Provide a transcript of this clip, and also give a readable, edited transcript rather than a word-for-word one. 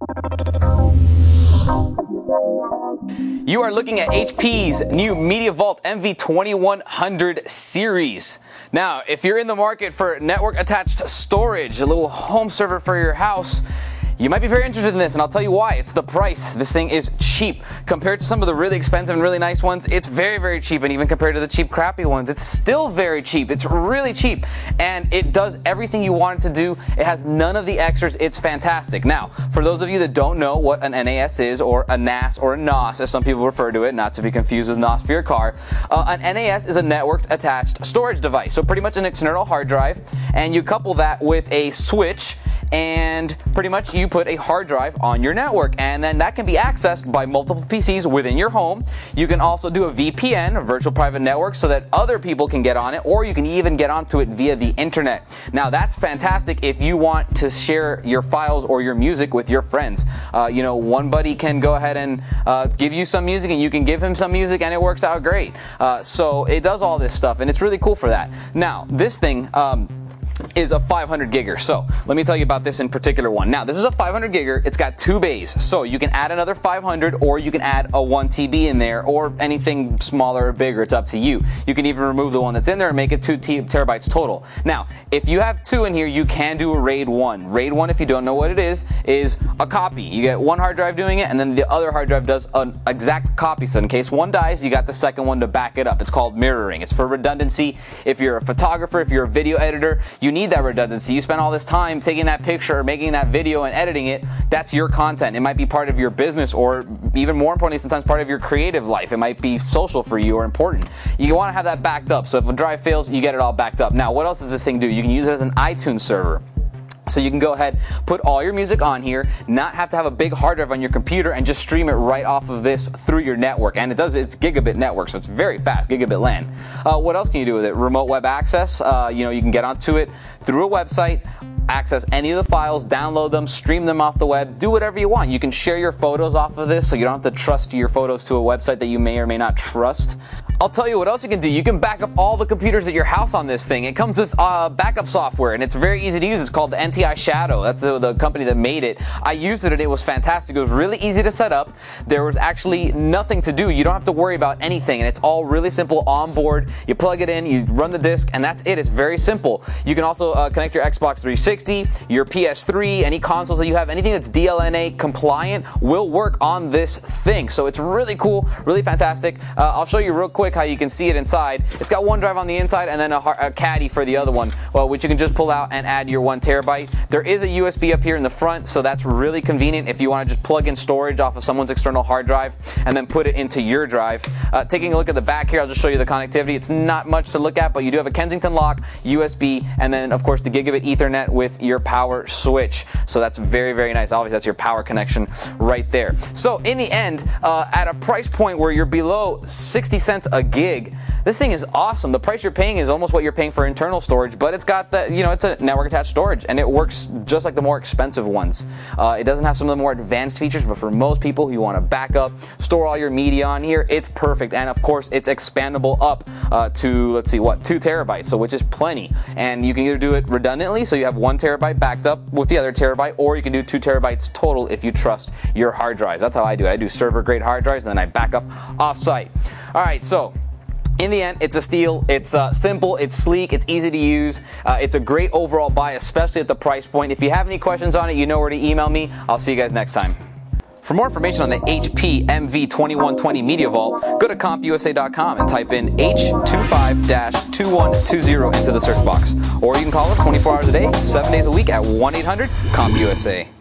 You are looking at HP's new MediaVault mv2120 series. Now, if you're in the market for network attached storage, a little home server for your house, you might be very interested in this, and I'll tell you why. It's the price. This thing is cheap. Compared to some of the really expensive and really nice ones, it's very, very cheap. And even compared to the cheap, crappy ones, it's still very cheap. It's really cheap. And it does everything you want it to do. It has none of the extras. It's fantastic. Now, for those of you that don't know what an NAS is, or a NAS, or a NOS, as some people refer to it, not to be confused with NOS for your car, an NAS is a networked attached storage device. So pretty much an external hard drive, and you couple that with a switch, and pretty much you put a hard drive on your network, and then that can be accessed by multiple PCs within your home. You can also do a VPN, a virtual private network, so that other people can get on it, or you can even get onto it via the internet. Now that's fantastic if you want to share your files or your music with your friends. You know, one buddy can go ahead and give you some music, and you can give him some music, and it works out great. So it does all this stuff, and it's really cool for that. Now this thing is a 500 gigger. So let me tell you about this in particular one. Now this is a 500 gigger. It's got two bays, so you can add another 500, or you can add a 1 TB in there, or anything smaller or bigger. It's up to you. You can even remove the one that's in there and make it 2 terabytes total. Now if you have two in here, you can do a RAID 1. RAID 1, if you don't know what it is a copy. You get one hard drive doing it, and then the other hard drive does an exact copy, so in case one dies, you got the second one to back it up. It's called mirroring. It's for redundancy. If you're a photographer, if you're a video editor, you need that redundancy. You spend all this time taking that picture, making that video, and editing it. That's your content. It might be part of your business, or even more importantly, sometimes part of your creative life. It might be social for you or important. You want to have that backed up, so if a drive fails, you get it all backed up. Now, what else does this thing do? You can use it as an iTunes server. So you can go ahead, put all your music on here, not have to have a big hard drive on your computer, and just stream it right off of this through your network. And it's Gigabit network, so it's very fast, Gigabit LAN. What else can you do with it? Remote web access. You know, you can get onto it through a website, access any of the files, download them, stream them off the web, do whatever you want. You can share your photos off of this, so you don't have to trust your photos to a website that you may or may not trust. I'll tell you what else you can do. You can back up all the computers at your house on this thing. It comes with backup software, and it's very easy to use. It's called the NTI Shadow. That's the company that made it. I used it, and it was fantastic. It was really easy to set up. There was actually nothing to do. You don't have to worry about anything, and it's all really simple on board. You plug it in, you run the disk, and that's it. It's very simple. You can also connect your Xbox 360, your PS3, any consoles that you have, anything that's DLNA compliant will work on this thing. So it's really cool, really fantastic. I'll show you real quick how you can see it inside. It's got one drive on the inside, and then a caddy for the other one, which you can just pull out and add your 1 terabyte. There is a USB up here in the front, so that's really convenient if you want to just plug in storage off of someone's external hard drive and then put it into your drive. Taking a look at the back here, I'll just show you the connectivity. It's not much to look at, but you do have a Kensington lock, USB, and then of course the Gigabit Ethernet with your power switch. So that's very, very nice. Obviously that's your power connection right there. So in the end, at a price point where you're below 60 cents a gig, this thing is awesome. The price you're paying is almost what you're paying for internal storage, but it's got the, you know, it's a network attached storage, and it works just like the more expensive ones. It doesn't have some of the more advanced features, but for most people who want to back up, store all your media on here, it's perfect. And of course, it's expandable up to, let's see, 2 terabytes, so which is plenty. And you can either do it redundantly, so you have 1 terabyte backed up with the other terabyte, or you can do 2 terabytes total if you trust your hard drives. That's how I do it. I do server grade hard drives, and then I back up off-site. All right, so in the end, it's a steal. It's simple, it's sleek, it's easy to use. It's a great overall buy, especially at the price point. If you have any questions on it, you know where to email me. I'll see you guys next time. For more information on the HP mv2120 MediaVault, go to compusa.com and type in H25-2120 into the search box. Or you can call us 24 hours a day, 7 days a week at 1-800-COMPUSA.